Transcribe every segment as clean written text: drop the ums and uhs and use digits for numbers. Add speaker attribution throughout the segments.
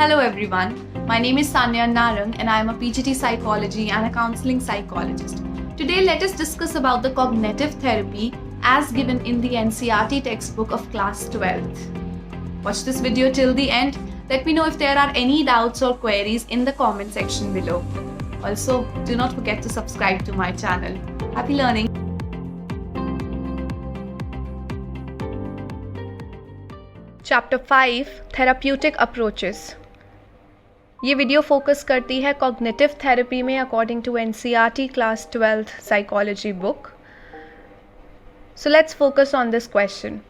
Speaker 1: Hello everyone, my name is Sanya Narang and I am a PGT psychology and a counseling psychologist. Today let us discuss about the cognitive therapy as given in the NCERT textbook of class 12th. Watch this video till the end. Let me know if there are any doubts or queries in the comment section below. Also, do not forget to subscribe to my channel. Happy learning! Chapter 5 Therapeutic Approaches. ये video focus करती है cognitive therapy में according to NCERT class 12th psychology book. So let's focus on this question.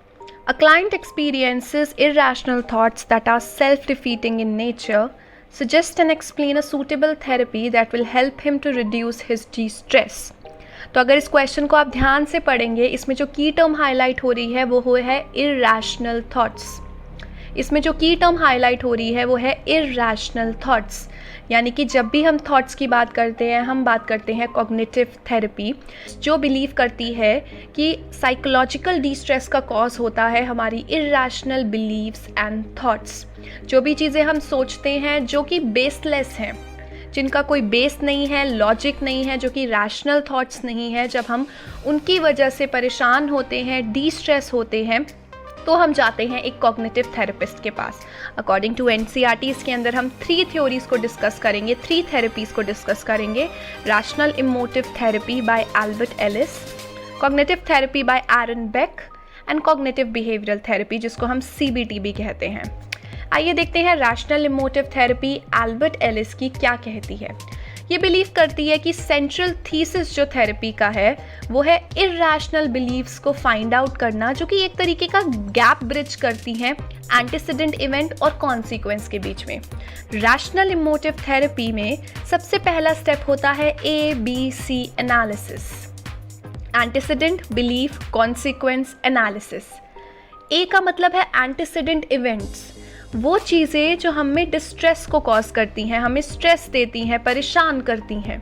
Speaker 1: A client experiences irrational thoughts that are self-defeating in nature. Suggest and explain a suitable therapy that will help him to reduce his distress. तो अगर इस question को आप ध्यान से पढ़ेंगे, इसमें जो की टर्म हाईलाइट हो रही है वो है irrational thoughts. इसमें जो की टर्म हाईलाइट हो रही है वो है इरैशनल थॉट्स. यानी कि जब भी हम थॉट्स की बात करते हैं हम बात करते हैं कॉग्निटिव थेरेपी, जो बिलीव करती है कि साइकोलॉजिकल डिस्ट्रेस का कॉज होता है हमारी इरैशनल बिलीव्स एंड थॉट्स. जो भी चीज़ें हम सोचते हैं जो कि बेसलेस हैं, जिनका कोई बेस नहीं है, लॉजिक नहीं है, जो कि रैशनल थॉट्स नहीं है, जब हम उनकी वजह से परेशान होते हैं, डिस्ट्रेस होते हैं, तो हम जाते हैं एक कॉग्निटिव थेरेपिस्ट के पास. अकॉर्डिंग टू एनसीईआरटी इसके अंदर हम 3 थ्योरीज को डिस्कस करेंगे, 3 थेरेपीज को डिस्कस करेंगे. Rational emotive therapy by Albert Ellis, cognitive therapy by Aaron Beck and cognitive behavioural therapy जिसको हम सीबीटी भी कहते हैं. आइए देखते हैं rational emotive therapy Albert Ellis की क्या कहती है. ये बिलीव करती है कि सेंट्रल थीसिस जो थेरेपी का है वो है इरैशनल बिलीव्स को फाइंड आउट करना, जो कि एक तरीके का गैप ब्रिज करती हैं एंटीसीडेंट इवेंट और कॉन्सिक्वेंस के बीच में. रैशनल इमोटिव थेरेपी में सबसे पहला स्टेप होता है ABC analysis. Antecedent, belief, consequence, analysis. A का मतलब है एंटीसीडेंट इवेंट्स, वो चीज़ें जो हमें डिस्ट्रेस को कॉज करती हैं, हमें स्ट्रेस देती हैं, परेशान करती हैं.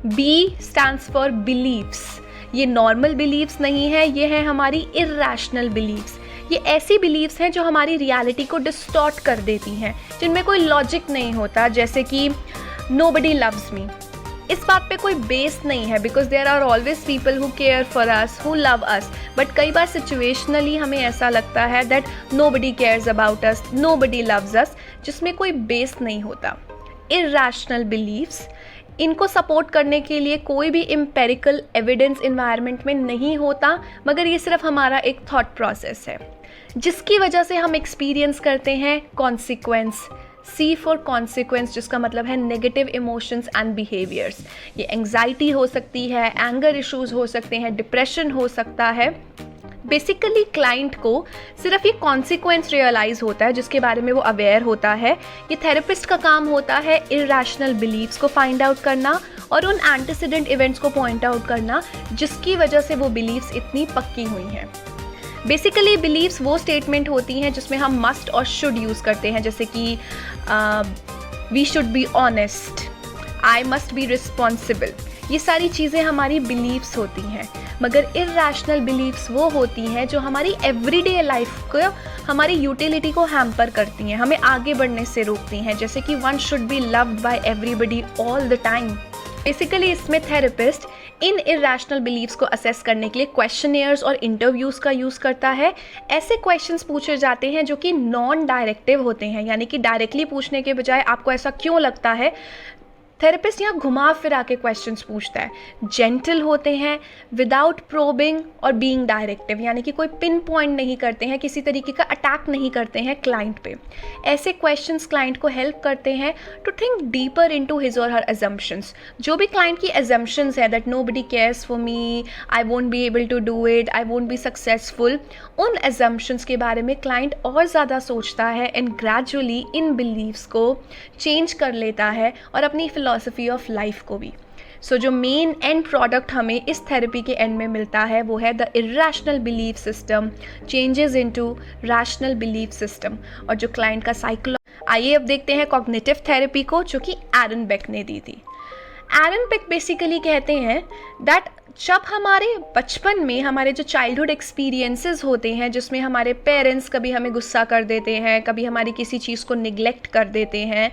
Speaker 1: B stands for beliefs. ये नॉर्मल बिलीव्स नहीं है, ये है हमारी इरैशनल बिलीव्स. ये ऐसी बिलीव्स हैं जो हमारी रियलिटी को डिस्टॉर्ट कर देती हैं, जिनमें कोई लॉजिक नहीं होता. जैसे कि नोबडी लव्स मी, इस बात पे कोई बेस नहीं है because there are always people who care for us, who love us. But कई बार सिचुएशनली हमें ऐसा लगता है that nobody cares about us, nobody loves us, जिसमें कोई बेस नहीं होता. इरैशनल बिलीव्स, इनको सपोर्ट करने के लिए कोई भी एम्पेरिकल एविडेंस इन्वायरमेंट में नहीं होता, मगर ये सिर्फ हमारा एक थॉट प्रोसेस है जिसकी वजह से हम एक्सपीरियंस करते हैं कॉन्सिक्वेंस. सी फॉर कॉन्सिक्वेंस, जिसका मतलब है नेगेटिव इमोशंस एंड बिहेवियर्स. ये एंग्जाइटी हो सकती है, एंगर इश्यूज हो सकते हैं, डिप्रेशन हो सकता है. बेसिकली क्लाइंट को सिर्फ ये कॉन्सिक्वेंस रियलाइज होता है जिसके बारे में वो अवेयर होता है. ये थेरेपिस्ट का काम होता है इरैशनल बिलीव्स को फाइंड आउट करना और उन एंटीसीडेंट इवेंट्स को पॉइंट आउट करना जिसकी वजह से वो बिलीव्स इतनी पक्की हुई हैं. बेसिकली बिलीव्स वो स्टेटमेंट होती हैं जिसमें हम मस्ट और शुड यूज़ करते हैं, जैसे कि we should be honest, I must be responsible. ये सारी चीज़ें हमारी बिलीव्स होती हैं. मगर इरैशनल बिलीव्स वो होती हैं जो हमारी एवरीडे लाइफ को, हमारी यूटिलिटी को हैम्पर करती हैं, हमें आगे बढ़ने से रोकती हैं. जैसे कि one should be loved by everybody all the time. Basically इसमें थेरेपिस्ट इन इरैशनल बिलीव्स को असेस करने के लिए क्वेश्चनियर्स और इंटरव्यूज़ का यूज़ करता है. ऐसे क्वेश्चंस पूछे जाते हैं जो कि नॉन डायरेक्टिव होते हैं, यानी कि डायरेक्टली पूछने के बजाय आपको ऐसा क्यों लगता है, थेरेपिस्ट यहाँ घुमा फिरा के क्वेश्चंस पूछता है. जेंटल होते हैं, विदाउट प्रोबिंग और बीइंग डायरेक्टिव, यानी कि कोई पिन पॉइंट नहीं करते हैं, किसी तरीके का अटैक नहीं करते हैं क्लाइंट पे. ऐसे क्वेश्चंस क्लाइंट को हेल्प करते हैं to think deeper into his और हर अजम्पशंस. जो भी क्लाइंट की अजम्पशंस है that nobody cares for me, I won't be able to do it, I won't be successful, उन अजम्पशंस के बारे में क्लाइंट और ज़्यादा सोचता है एंड ग्रेजुअली इन बिलीव्स को चेंज कर लेता है और अपनी फिलॉसफी ऑफ लाइफ को भी. सो जो मेन एंड प्रोडक्ट हमें इस थेरेपी के एंड में मिलता है वो है the irrational belief system changes into rational belief system, और जो क्लाइंट का आइए अब देखते हैं कॉग्निटिव थेरेपी को जो कि एरन बेक ने दी थी. एरन पिक बेसिकली कहते हैं दैट जब हमारे बचपन में हमारे जो चाइल्डहुड एक्सपीरियंसेस होते हैं, जिसमें हमारे पेरेंट्स कभी हमें गुस्सा कर देते हैं, कभी हमारी किसी चीज़ को निगलेक्ट कर देते हैं,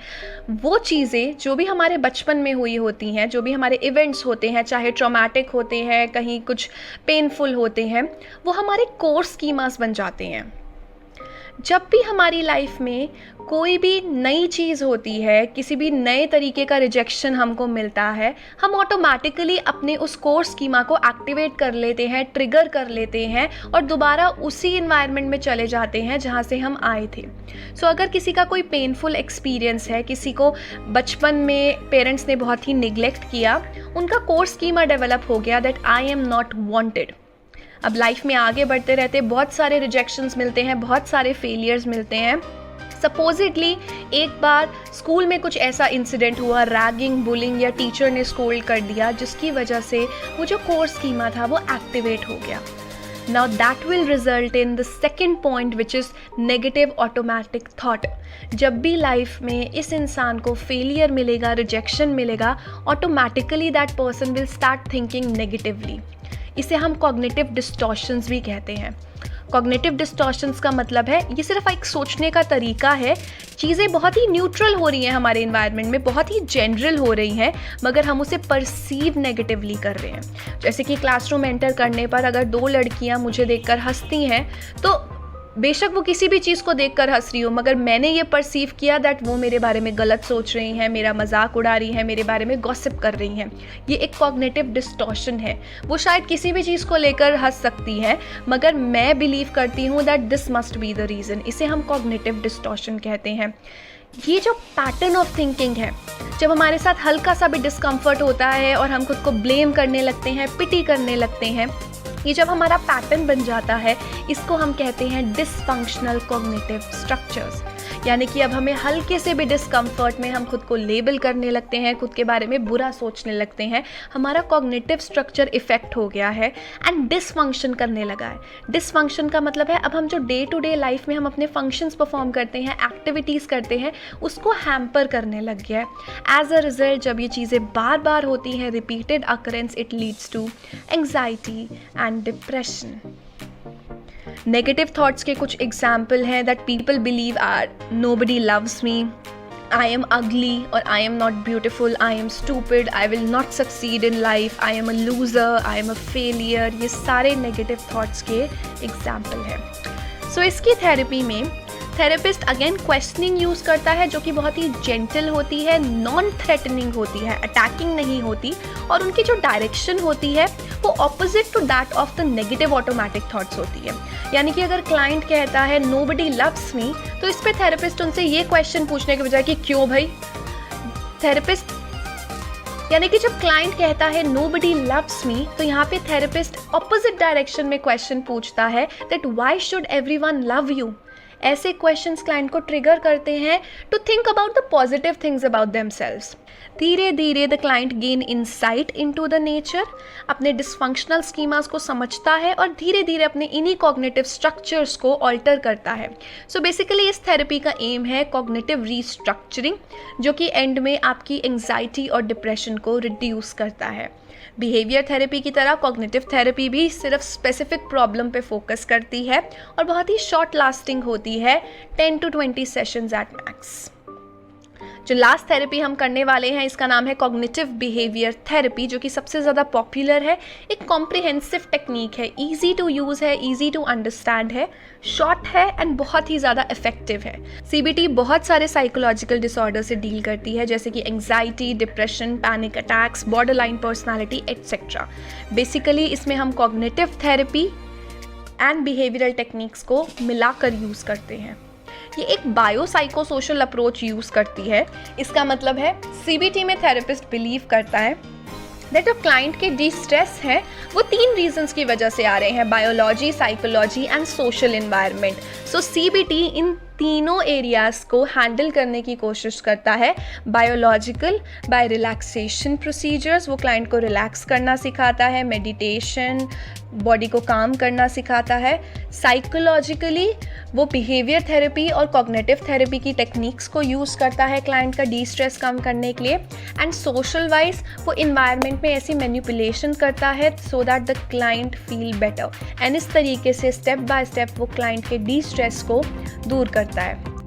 Speaker 1: वो चीज़ें जो भी हमारे बचपन में हुई होती हैं, जो भी हमारे इवेंट्स होते हैं, चाहे ट्रॉमेटिक होते हैं, कहीं कुछ पेनफुल होते हैं, वो हमारे कोर स्कीमास बन जाते हैं। जब भी हमारी लाइफ में कोई भी नई चीज़ होती है, किसी भी नए तरीके का रिजेक्शन हमको मिलता है, हम ऑटोमेटिकली अपने उस कोर स्कीमा को एक्टिवेट कर लेते हैं, ट्रिगर कर लेते हैं और दोबारा उसी इन्वायरमेंट में चले जाते हैं जहाँ से हम आए थे। सो अगर किसी का कोई पेनफुल एक्सपीरियंस है, किसी को बचपन में पेरेंट्स ने बहुत ही निगलेक्ट किया, उनका कोर स्कीमा डेवलप हो गया that I am not wanted. अब लाइफ में आगे बढ़ते रहते बहुत सारे रिजेक्शंस मिलते हैं, बहुत सारे फेलियर्स मिलते हैं। सपोजिटली एक बार स्कूल में कुछ ऐसा इंसिडेंट हुआ, रैगिंग, बुलिंग या टीचर ने स्कोल्ड कर दिया, जिसकी वजह से वो जो कोर स्कीमा था वो एक्टिवेट हो गया। Now that will result in the second point, which is negative automatic thought. जब भी लाइफ में इस इंसान को फेलियर मिलेगा, रिजेक्शन मिलेगा, automatically that person will start thinking negatively. इसे हम कॉग्निटिव डिस्टॉर्शंस भी कहते हैं। कॉग्निटिव डिस्टॉर्शंस का मतलब है ये सिर्फ एक सोचने का तरीका है, चीज़ें बहुत ही न्यूट्रल हो रही हैं हमारे इन्वायरमेंट में, बहुत ही जनरल हो रही हैं, मगर हम उसे परसीव नेगेटिवली कर रहे हैं। जैसे कि क्लासरूम एंटर करने पर अगर 2 लड़कियां मुझे देखकर हंसती हैं, तो बेशक वो किसी भी चीज़ को देखकर हंस रही हो, मगर मैंने ये परसीव किया दैट वो मेरे बारे में गलत सोच रही हैं, मेरा मजाक उड़ा रही हैं, मेरे बारे में गॉसिप कर रही हैं। ये एक कॉग्निटिव डिस्टॉर्शन है। वो शायद किसी भी चीज़ को लेकर हंस सकती हैं, मगर मैं बिलीव करती हूँ that this must be the reason. इसे हम कॉग्निटिव डिस्टॉर्शन कहते हैं। ये जो पैटर्न ऑफ थिंकिंग है, जब हमारे साथ हल्का सा भी डिस्कम्फर्ट होता है और हम खुद को ब्लेम करने लगते हैं, पिटी करने लगते हैं, ये जब हमारा पैटर्न बन जाता है, इसको हम कहते हैं डिसफंक्शनल कॉग्निटिव स्ट्रक्चर्स। यानी कि अब हमें हल्के से भी डिस्कम्फर्ट में हम खुद को लेबल करने लगते हैं, खुद के बारे में बुरा सोचने लगते हैं, हमारा कॉग्निटिव स्ट्रक्चर इफेक्ट हो गया है एंड डिसफंक्शन करने लगा है। डिसफंक्शन का मतलब है अब हम जो डे टू डे लाइफ में हम अपने फंक्शंस परफॉर्म करते हैं, एक्टिविटीज़ करते हैं, उसको हैम्पर करने लग गया है। एज अ रिजल्ट जब ये चीज़ें बार बार होती हैं, repeated occurrence, it leads to anxiety and depression. Negative thoughts के कुछ एग्जाम्पल हैं that people believe are nobody loves me, I am ugly और I am not beautiful, I am stupid, I will not succeed in life, I am a loser, I am a failure. ये सारे negative thoughts के example हैं। सो इसकी therapy में therapist again questioning use करता है, जो कि बहुत ही जेंटल होती है, नॉन थ्रेटनिंग होती है, अटैकिंग नहीं होती, और उनकी जो डायरेक्शन होती है वो opposite to that of the negative automatic thoughts होती है। यानी कि अगर क्लाइंट कहता है नोबडी लव्स मी, तो इस पे थेरेपिस्ट उनसे ये क्वेश्चन पूछने के बजाय कि क्यों भाई, थेरेपिस्ट यानी कि जब क्लाइंट कहता है नोबडी लव्स मी, तो यहाँ पे थेरेपिस्ट ऑपोजिट डायरेक्शन में क्वेश्चन पूछता है that why should everyone love you. ऐसे क्वेश्चंस क्लाइंट को ट्रिगर करते हैं to think about the positive things about themselves. धीरे धीरे the client gain insight into the nature, अपने डिसफंक्शनल स्कीमास को समझता है और धीरे धीरे अपने इन्हीं कॉग्निटिव स्ट्रक्चर्स को ऑल्टर करता है। सो बेसिकली इस थेरेपी का एम है कॉग्निटिव रीस्ट्रक्चरिंग, जो कि एंड में आपकी एंग्जाइटी और डिप्रेशन को रिड्यूस करता है। बिहेवियर थेरेपी की तरह कॉग्निटिव थेरेपी भी सिर्फ स्पेसिफिक प्रॉब्लम पे फोकस करती है और बहुत ही शॉर्ट लास्टिंग होती है, 10 to 20 सेशंस एट मैक्स। जो लास्ट थेरेपी हम करने वाले हैं इसका नाम है कॉग्निटिव बिहेवियर थेरेपी, जो कि सबसे ज़्यादा पॉपुलर है। एक कॉम्प्रिहेंसिव टेक्निक है, इजी टू यूज़ है, इजी टू अंडरस्टैंड है, शॉर्ट है एंड बहुत ही ज़्यादा इफेक्टिव है। सीबीटी बहुत सारे साइकोलॉजिकल डिसऑर्डर से डील करती है, जैसे कि anxiety, depression, panic attacks, borderline personality etcetera. Basically इसमें हम cognitive therapy and behavioural techniques को मिलाकर यूज़ करते हैं। ये एक बायोसाइकोसोशल अप्रोच यूज़ करती है। इसका मतलब है सीबीटी में थेरेपिस्ट बिलीव करता है दैट जो क्लाइंट के डिस्ट्रेस है वो 3 रीजंस की वजह से आ रहे हैं, biology, psychology and social environment. So CBT इन तीनों एरियाज़ को हैंडल करने की कोशिश करता है। बायोलॉजिकल, बाय रिलैक्सेशन प्रोसीजर्स, वो क्लाइंट को रिलैक्स करना सिखाता है, मेडिटेशन, बॉडी को काम करना सिखाता है। साइकोलॉजिकली वो बिहेवियर थेरेपी और कॉग्निटिव थेरेपी की टेक्निक्स को यूज़ करता है क्लाइंट का डी स्ट्रेस कम करने के लिए। एंड सोशल वाइज वो इन्वायरमेंट में ऐसी मैनिपुलेशन करता है so that the client feel better, and इस तरीके से स्टेप बाय स्टेप वो क्लाइंट के डी स्ट्रेस को दूर करता है।